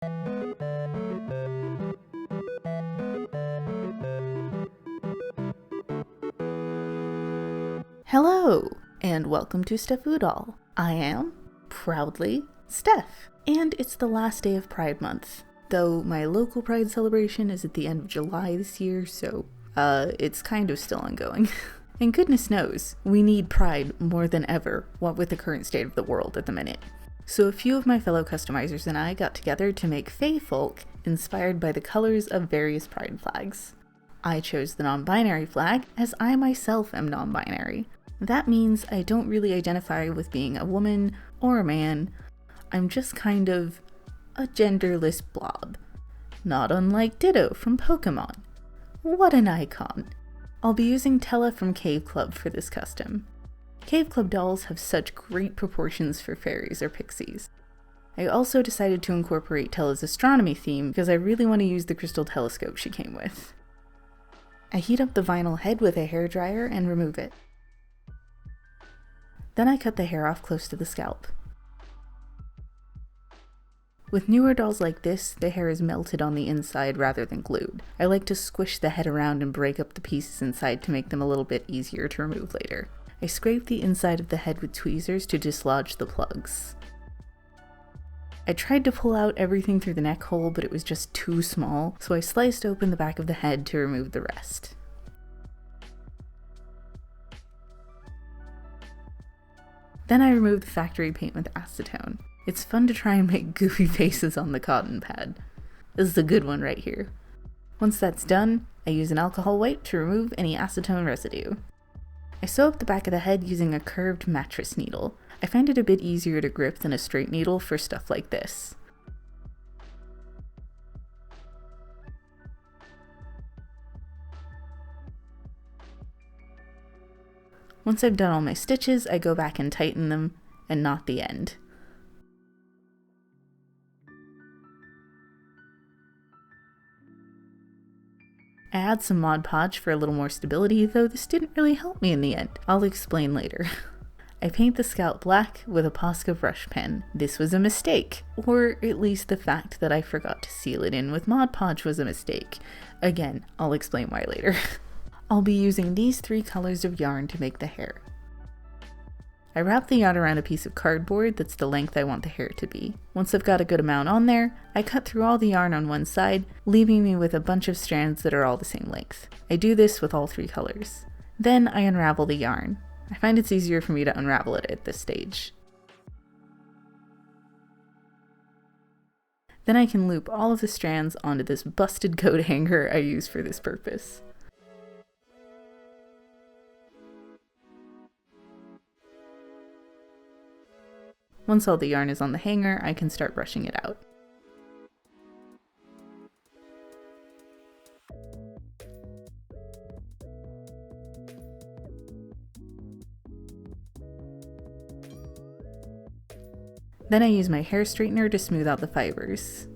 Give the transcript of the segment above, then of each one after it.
Hello, and welcome to Stephoodle. I am, proudly, Steph, and it's the last day of Pride Month. Though my local Pride celebration is at the end of July this year, so, it's kind of still ongoing. And goodness knows, we need Pride more than ever, what with the current state of the world at the minute. So a few of my fellow customizers and I got together to make fae folk inspired by the colors of various Pride flags. I chose the non-binary flag, as I myself am non-binary. That means I don't really identify with being a woman or a man. I'm just kind of a genderless blob. Not unlike Ditto from Pokemon. What an icon. I'll be using Tella from Cave Club for this custom. Cave Club dolls have such great proportions for fairies or pixies. I also decided to incorporate Tella's astronomy theme because I really want to use the crystal telescope she came with. I heat up the vinyl head with a hairdryer and remove it. Then I cut the hair off close to the scalp. With newer dolls like this, the hair is melted on the inside rather than glued. I like to squish the head around and break up the pieces inside to make them a little bit easier to remove later. I scrape the inside of the head with tweezers to dislodge the plugs. I tried to pull out everything through the neck hole, but it was just too small, so I sliced open the back of the head to remove the rest. Then I removed the factory paint with acetone. It's fun to try and make goofy faces on the cotton pad. This is a good one right here. Once that's done, I use an alcohol wipe to remove any acetone residue. I sew up the back of the head using a curved mattress needle. I find it a bit easier to grip than a straight needle for stuff like this. Once I've done all my stitches, I go back and tighten them, and knot the end. I add some Mod Podge for a little more stability, though this didn't really help me in the end. I'll explain later. I paint the scalp black with a Posca brush pen. This was a mistake, or at least the fact that I forgot to seal it in with Mod Podge was a mistake. Again, I'll explain why later. I'll be using these 3 colors of yarn to make the hair. I wrap the yarn around a piece of cardboard that's the length I want the hair to be. Once I've got a good amount on there, I cut through all the yarn on one side, leaving me with a bunch of strands that are all the same length. I do this with all 3 colors. Then I unravel the yarn. I find it's easier for me to unravel it at this stage. Then I can loop all of the strands onto this busted coat hanger I use for this purpose. Once all the yarn is on the hanger, I can start brushing it out. Then I use my hair straightener to smooth out the fibers.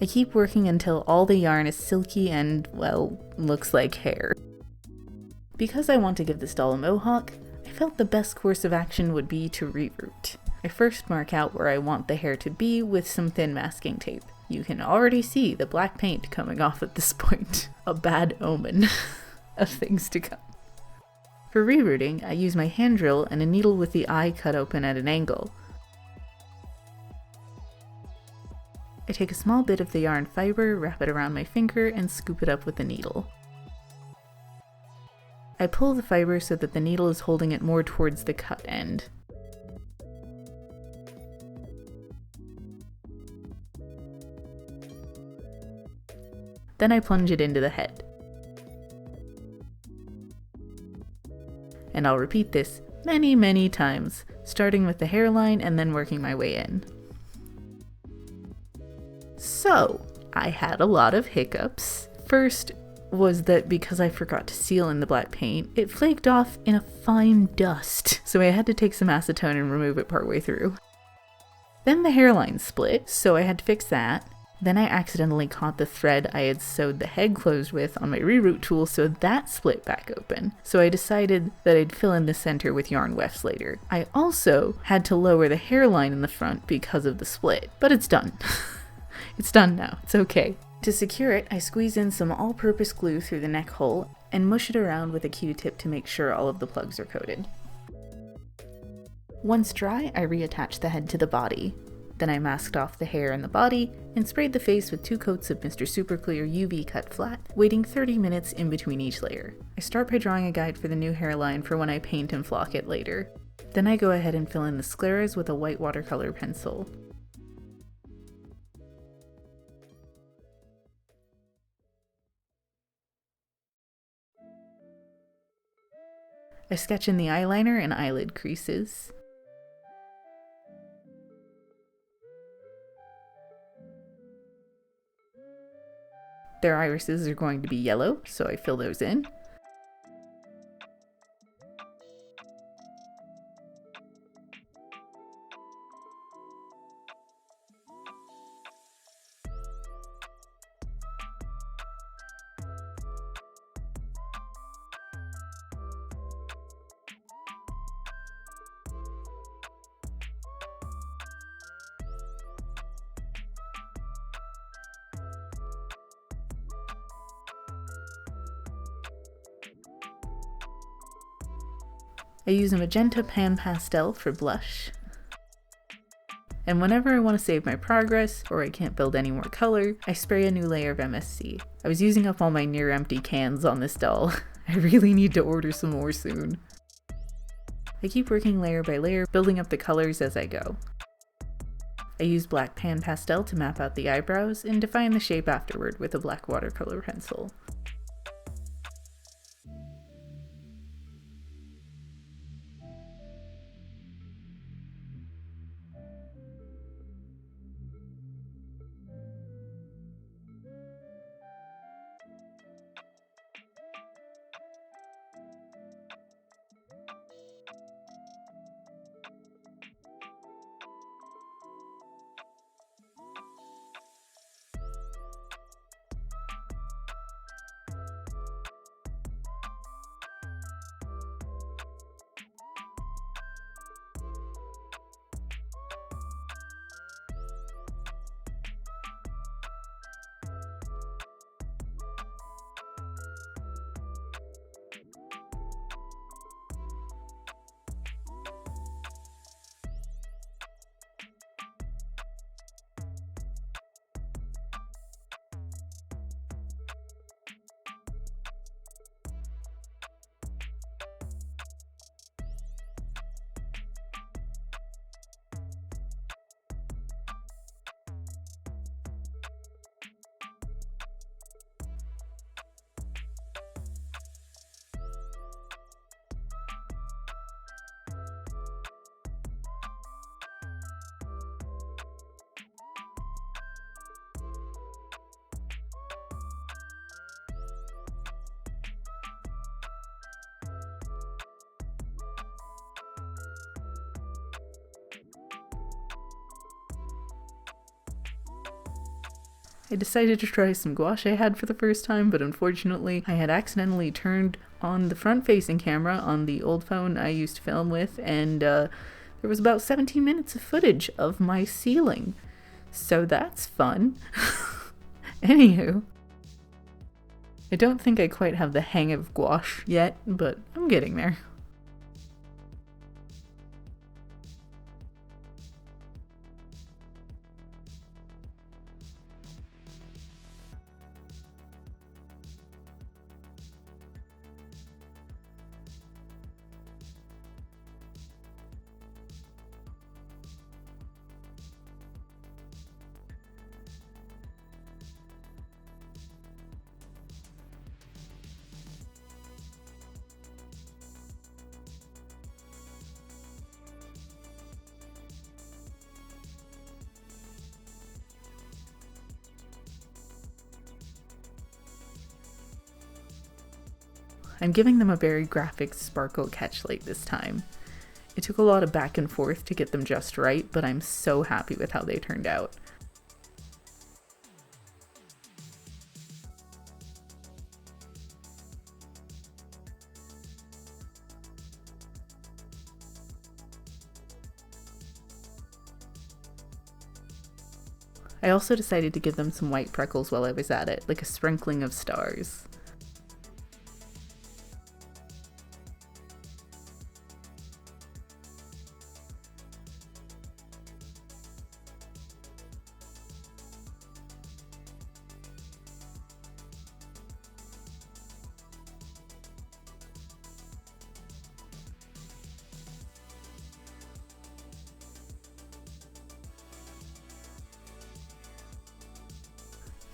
I keep working until all the yarn is silky and, well, looks like hair. Because I want to give this doll a mohawk, I felt the best course of action would be to reroot. I first mark out where I want the hair to be with some thin masking tape. You can already see the black paint coming off at this point. A bad omen of things to come. For rerooting, I use my hand drill and a needle with the eye cut open at an angle. I take a small bit of the yarn fiber, wrap it around my finger, and scoop it up with the needle. I pull the fiber so that the needle is holding it more towards the cut end. Then I plunge it into the head. And I'll repeat this many, many times, starting with the hairline and then working my way in. So, I had a lot of hiccups. First was that because I forgot to seal in the black paint, it flaked off in a fine dust, so I had to take some acetone and remove it partway through. Then the hairline split, so I had to fix that. Then I accidentally caught the thread I had sewed the head closed with on my reroot tool, so that split back open. So I decided that I'd fill in the center with yarn wefts later. I also had to lower the hairline in the front because of the split, but it's done. It's done now, it's okay. To secure it, I squeeze in some all-purpose glue through the neck hole and mush it around with a Q-tip to make sure all of the plugs are coated. Once dry, I reattach the head to the body. Then I masked off the hair and the body, and sprayed the face with 2 coats of Mr. Super Clear UV Cut Flat, waiting 30 minutes in between each layer. I start by drawing a guide for the new hairline for when I paint and flock it later. Then I go ahead and fill in the scleras with a white watercolor pencil. I sketch in the eyeliner and eyelid creases. Their irises are going to be yellow, so I fill those in. I use a magenta PanPastel for blush. And whenever I want to save my progress, or I can't build any more color, I spray a new layer of MSC. I was using up all my near empty cans on this doll. I really need to order some more soon. I keep working layer by layer, building up the colors as I go. I use black PanPastel to map out the eyebrows and define the shape afterward with a black watercolor pencil. I decided to try some gouache I had for the first time, but unfortunately I had accidentally turned on the front-facing camera on the old phone I used to film with, and there was about 17 minutes of footage of my ceiling. So that's fun. Anywho, I don't think I quite have the hang of gouache yet, but I'm getting there. I'm giving them a very graphic sparkle catchlight this time. It took a lot of back and forth to get them just right, but I'm so happy with how they turned out. I also decided to give them some white freckles while I was at it, like a sprinkling of stars.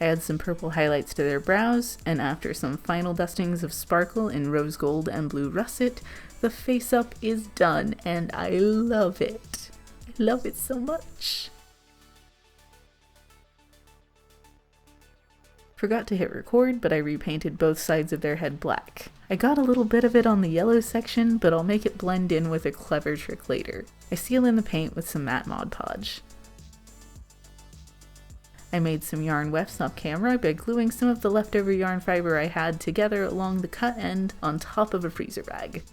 I add some purple highlights to their brows, and after some final dustings of sparkle in rose gold and blue russet, the face up is done, and I love it. I love it so much. Forgot to hit record, but I repainted both sides of their head black. I got a little bit of it on the yellow section, but I'll make it blend in with a clever trick later. I seal in the paint with some matte Mod Podge. I made some yarn wefts off camera by gluing some of the leftover yarn fiber I had together along the cut end on top of a freezer bag.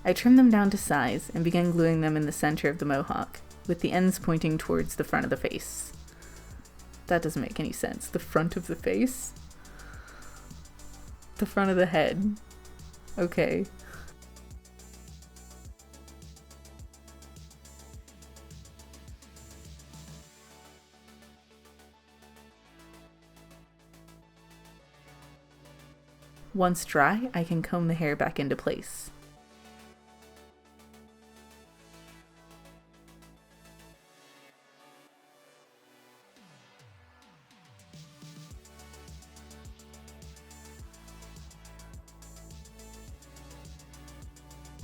I trimmed them down to size and began gluing them in the center of the mohawk, with the ends pointing towards the front of the face. That doesn't make any sense. The front of the face? The front of the head. Okay. Once dry, I can comb the hair back into place.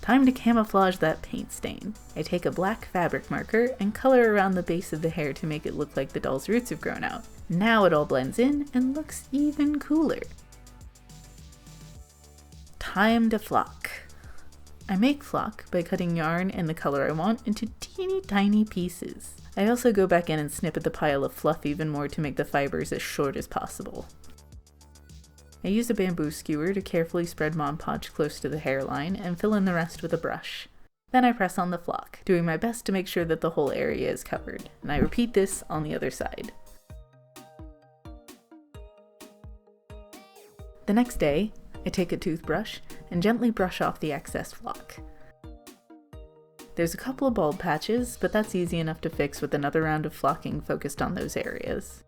Time to camouflage that paint stain. I take a black fabric marker and color around the base of the hair to make it look like the doll's roots have grown out. Now it all blends in and looks even cooler. Time to flock. I make flock by cutting yarn and the color I want into teeny tiny pieces. I also go back in and snip at the pile of fluff even more to make the fibers as short as possible. I use a bamboo skewer to carefully spread Mod Podge close to the hairline and fill in the rest with a brush. Then I press on the flock, doing my best to make sure that the whole area is covered, and I repeat this on the other side. The next day, I take a toothbrush and gently brush off the excess flock. There's a couple of bald patches, but that's easy enough to fix with another round of flocking focused on those areas.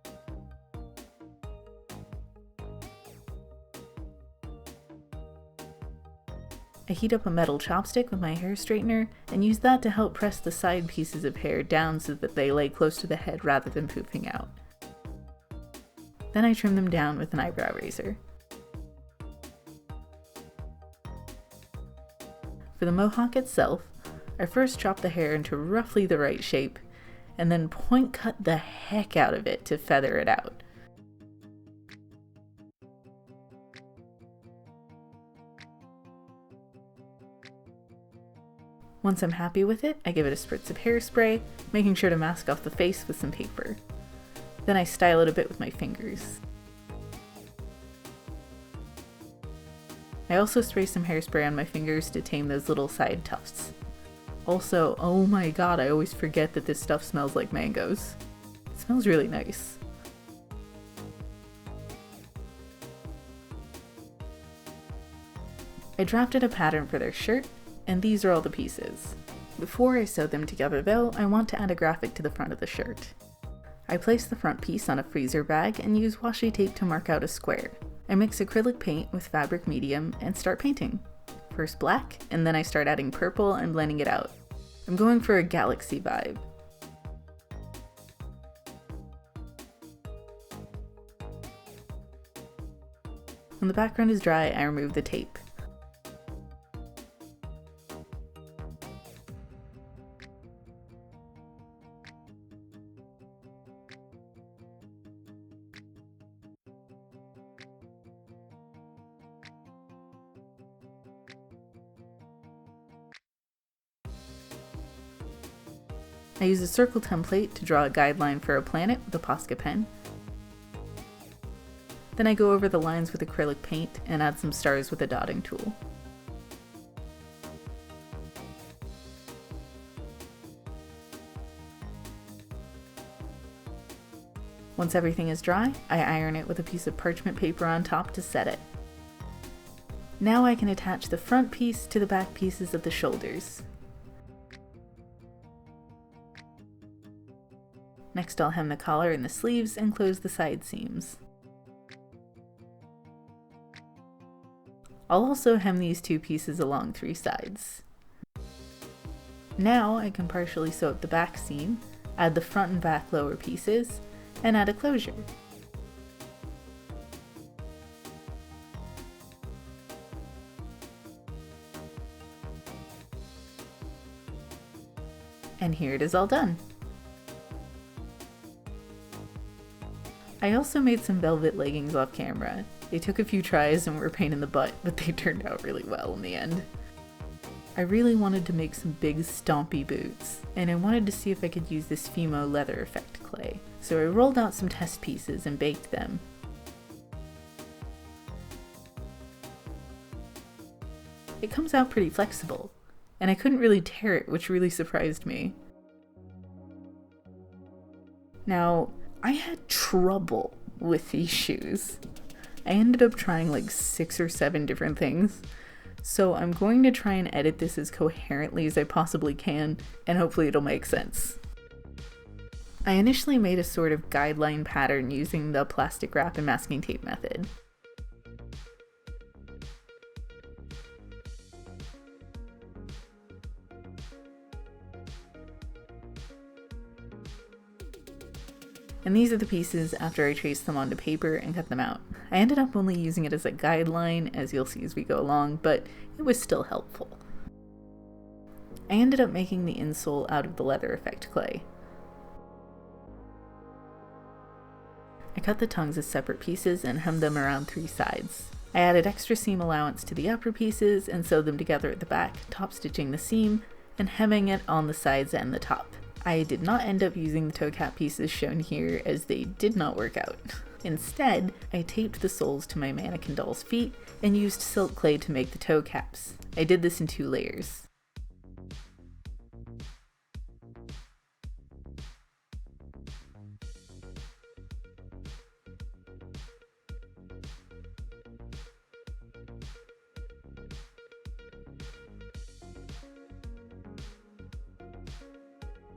I heat up a metal chopstick with my hair straightener and use that to help press the side pieces of hair down so that they lay close to the head rather than poofing out. Then I trim them down with an eyebrow razor. For the mohawk itself, I first chop the hair into roughly the right shape, and then point cut the heck out of it to feather it out. Once I'm happy with it, I give it a spritz of hairspray, making sure to mask off the face with some paper. Then I style it a bit with my fingers. I also spray some hairspray on my fingers to tame those little side tufts. Also, oh my god, I always forget that this stuff smells like mangoes. It smells really nice. I drafted a pattern for their shirt, and these are all the pieces. Before I sew them together though, I want to add a graphic to the front of the shirt. I place the front piece on a freezer bag and use washi tape to mark out a square. I mix acrylic paint with fabric medium and start painting. First black, and then I start adding purple and blending it out. I'm going for a galaxy vibe. When the background is dry, I remove the tape. I use a circle template to draw a guideline for a planet with a Posca pen. Then I go over the lines with acrylic paint and add some stars with a dotting tool. Once everything is dry, I iron it with a piece of parchment paper on top to set it. Now I can attach the front piece to the back pieces of the shoulders. Next I'll hem the collar and the sleeves and close the side seams. I'll also hem these two pieces along 3 sides. Now I can partially sew up the back seam, add the front and back lower pieces, and add a closure. And here it is all done. I also made some velvet leggings off camera. They took a few tries and were a pain in the butt, but they turned out really well in the end. I really wanted to make some big stompy boots, and I wanted to see if I could use this Fimo leather effect clay. So I rolled out some test pieces and baked them. It comes out pretty flexible, and I couldn't really tear it, which really surprised me. Now, I had trouble with these shoes. I ended up trying like 6 or 7 different things, so I'm going to try and edit this as coherently as I possibly can, and hopefully it'll make sense. I initially made a sort of guideline pattern using the plastic wrap and masking tape method. And these are the pieces after I traced them onto paper and cut them out. I ended up only using it as a guideline, as you'll see as we go along, but it was still helpful. I ended up making the insole out of the leather effect clay. I cut the tongues as separate pieces and hemmed them around 3 sides. I added extra seam allowance to the upper pieces and sewed them together at the back, top stitching the seam and hemming it on the sides and the top. I did not end up using the toe cap pieces shown here as they did not work out. Instead, I taped the soles to my mannequin doll's feet and used silk clay to make the toe caps. I did this in 2 layers.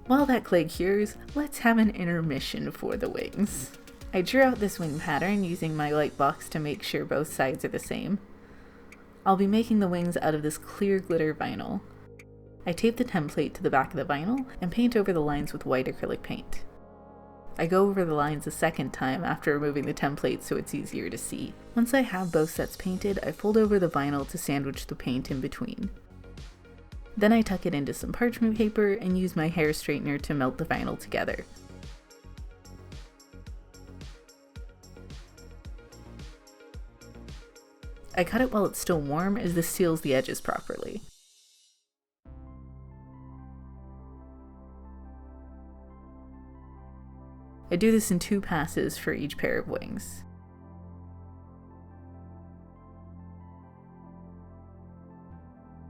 While that clay cures, let's have an intermission for the wings. I drew out this wing pattern using my light box to make sure both sides are the same. I'll be making the wings out of this clear glitter vinyl. I tape the template to the back of the vinyl and paint over the lines with white acrylic paint. I go over the lines a second time after removing the template so it's easier to see. Once I have both sets painted, I fold over the vinyl to sandwich the paint in between. Then I tuck it into some parchment paper and use my hair straightener to melt the vinyl together. I cut it while it's still warm as this seals the edges properly. I do this in 2 passes for each pair of wings.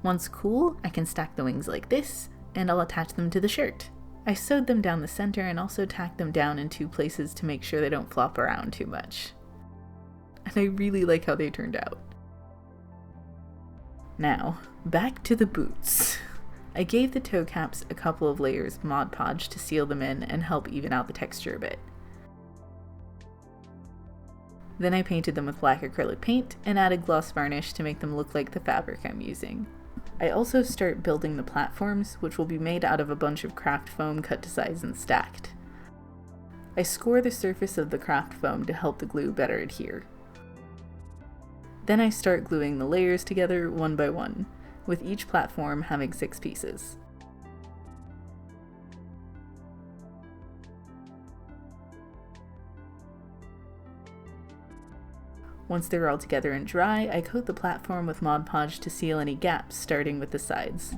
Once cool, I can stack the wings like this, and I'll attach them to the shirt. I sewed them down the center and also tacked them down in 2 places to make sure they don't flop around too much. And I really like how they turned out. Now, back to the boots. I gave the toe caps a couple of layers of Mod Podge to seal them in and help even out the texture a bit. Then I painted them with black acrylic paint and added gloss varnish to make them look like the fabric I'm using. I also start building the platforms, which will be made out of a bunch of craft foam cut to size and stacked. I score the surface of the craft foam to help the glue better adhere. Then I start gluing the layers together one by one, with each platform having 6 pieces. Once they're all together and dry, I coat the platform with Mod Podge to seal any gaps, starting with the sides.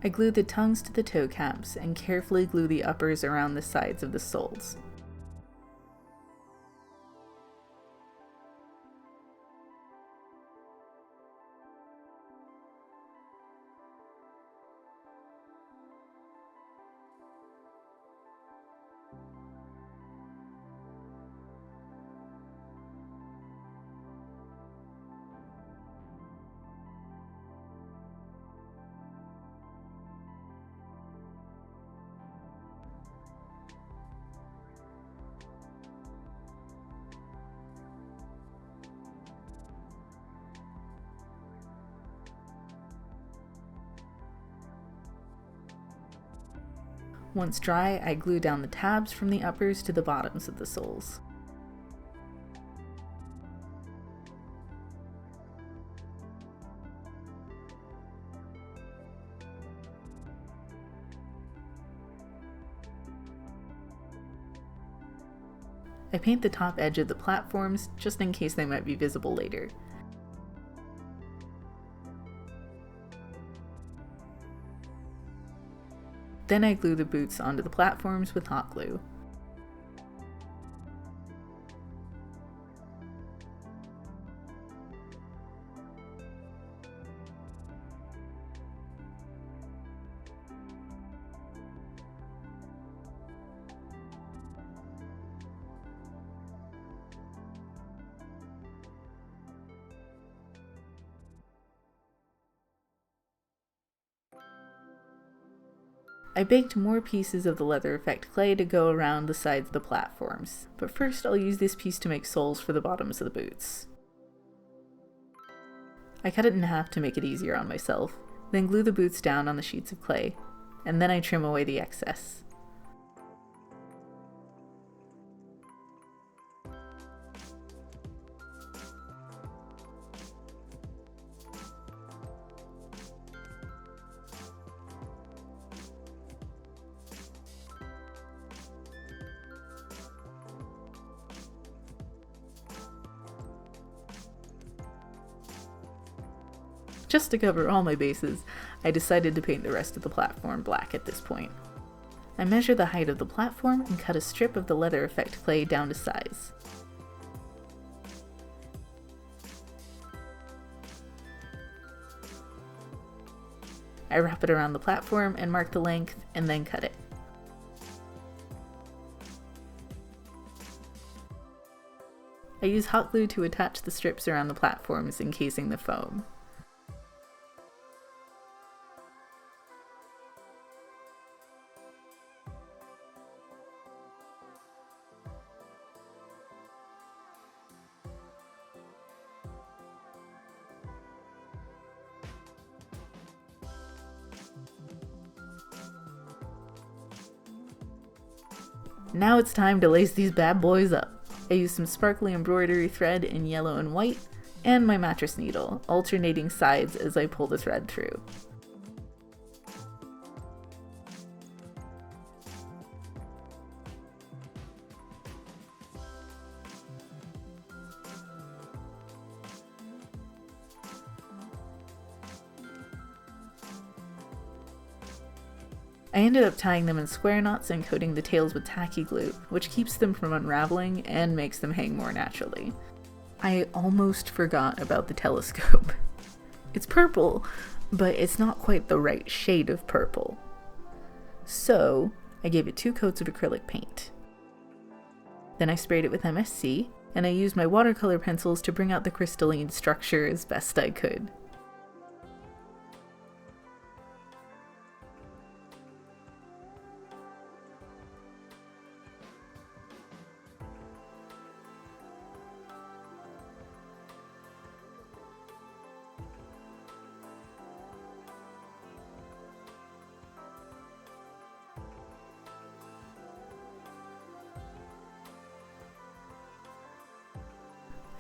I glue the tongues to the toe caps and carefully glue the uppers around the sides of the soles. Once dry, I glue down the tabs from the uppers to the bottoms of the soles. I paint the top edge of the platforms just in case they might be visible later. Then I glue the boots onto the platforms with hot glue. I baked more pieces of the leather effect clay to go around the sides of the platforms, but first I'll use this piece to make soles for the bottoms of the boots. I cut it in half to make it easier on myself, then glue the boots down on the sheets of clay, and then I trim away the excess. Just to cover all my bases, I decided to paint the rest of the platform black at this point. I measure the height of the platform and cut a strip of the leather effect clay down to size. I wrap it around the platform and mark the length, and then cut it. I use hot glue to attach the strips around the platforms encasing the foam. Now it's time to lace these bad boys up. I use some sparkly embroidery thread in yellow and white, and my mattress needle, alternating sides as I pull the thread through. I ended up tying them in square knots and coating the tails with tacky glue, which keeps them from unraveling and makes them hang more naturally. I almost forgot about the telescope. It's purple, but it's not quite the right shade of purple. So I gave it 2 coats of acrylic paint. Then I sprayed it with MSC, and I used my watercolor pencils to bring out the crystalline structure as best I could.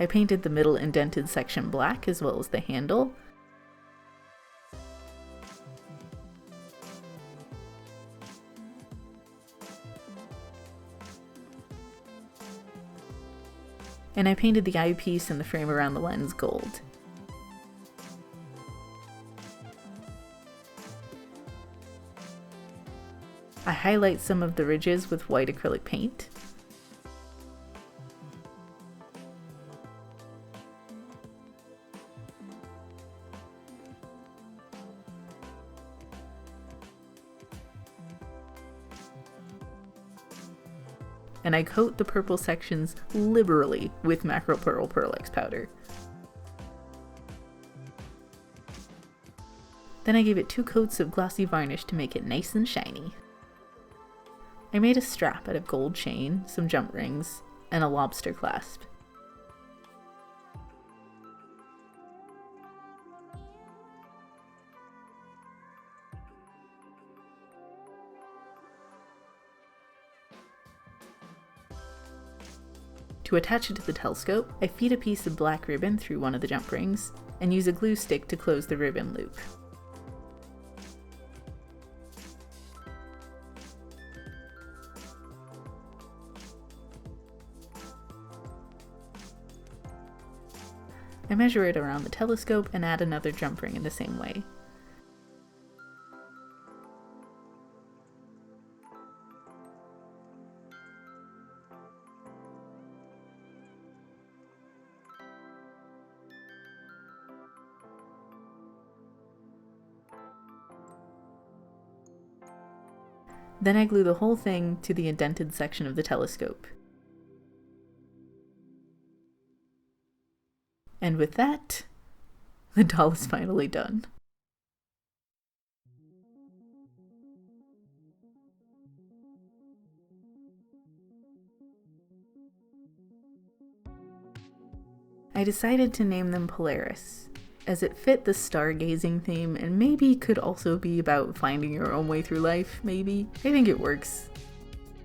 I painted the middle indented section black as well as the handle. And I painted the eyepiece and the frame around the lens gold. I highlight some of the ridges with white acrylic paint. And I coat the purple sections liberally with macropearl PearlEx powder. Then I gave it 2 coats of glossy varnish to make it nice and shiny. I made a strap out of gold chain, some jump rings, and a lobster clasp. To attach it to the telescope, I feed a piece of black ribbon through one of the jump rings, and use a glue stick to close the ribbon loop. I measure it around the telescope and add another jump ring in the same way. Then I glue the whole thing to the indented section of the telescope. And with that, the doll is finally done. I decided to name them Polaris, as it fit the stargazing theme and maybe could also be about finding your own way through life, maybe. I think it works.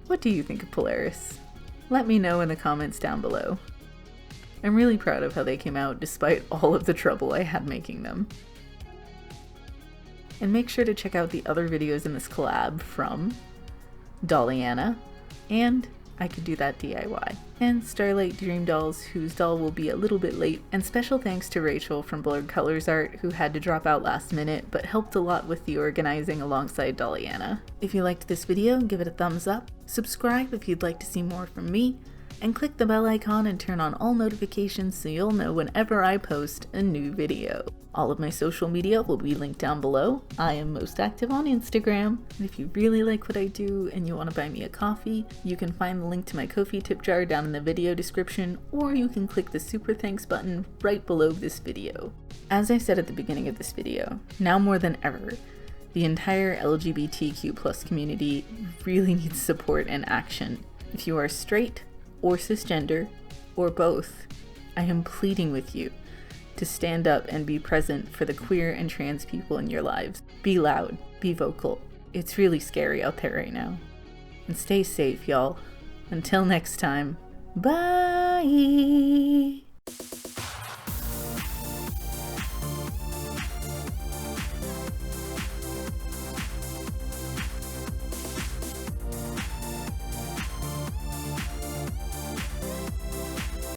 What do you think of Polaris? Let me know in the comments down below. I'm really proud of how they came out despite all of the trouble I had making them. And make sure to check out the other videos in this collab from DollyAnna and I Could Do That DIY, and Starlight Dream Dolls, whose doll will be a little bit late, and special thanks to Rachel from BlurredColors Art, who had to drop out last minute but helped a lot with the organizing alongside DollyAnna. If you liked this video, give it a thumbs up, subscribe if you'd like to see more from me, and click the bell icon and turn on all notifications so you'll know whenever I post a new video. All of my social media will be linked down below. I am most active on Instagram, and if you really like what I do and you want to buy me a coffee, you can find the link to my Ko-fi tip jar down in the video description, or you can click the super thanks button right below this video. As I said at the beginning of this video, now more than ever, the entire LGBTQ+ community really needs support and action. If you are straight, or cisgender, or both, I am pleading with you to stand up and be present for the queer and trans people in your lives. Be loud, be vocal. It's really scary out there right now. And stay safe, y'all. Until next time, bye!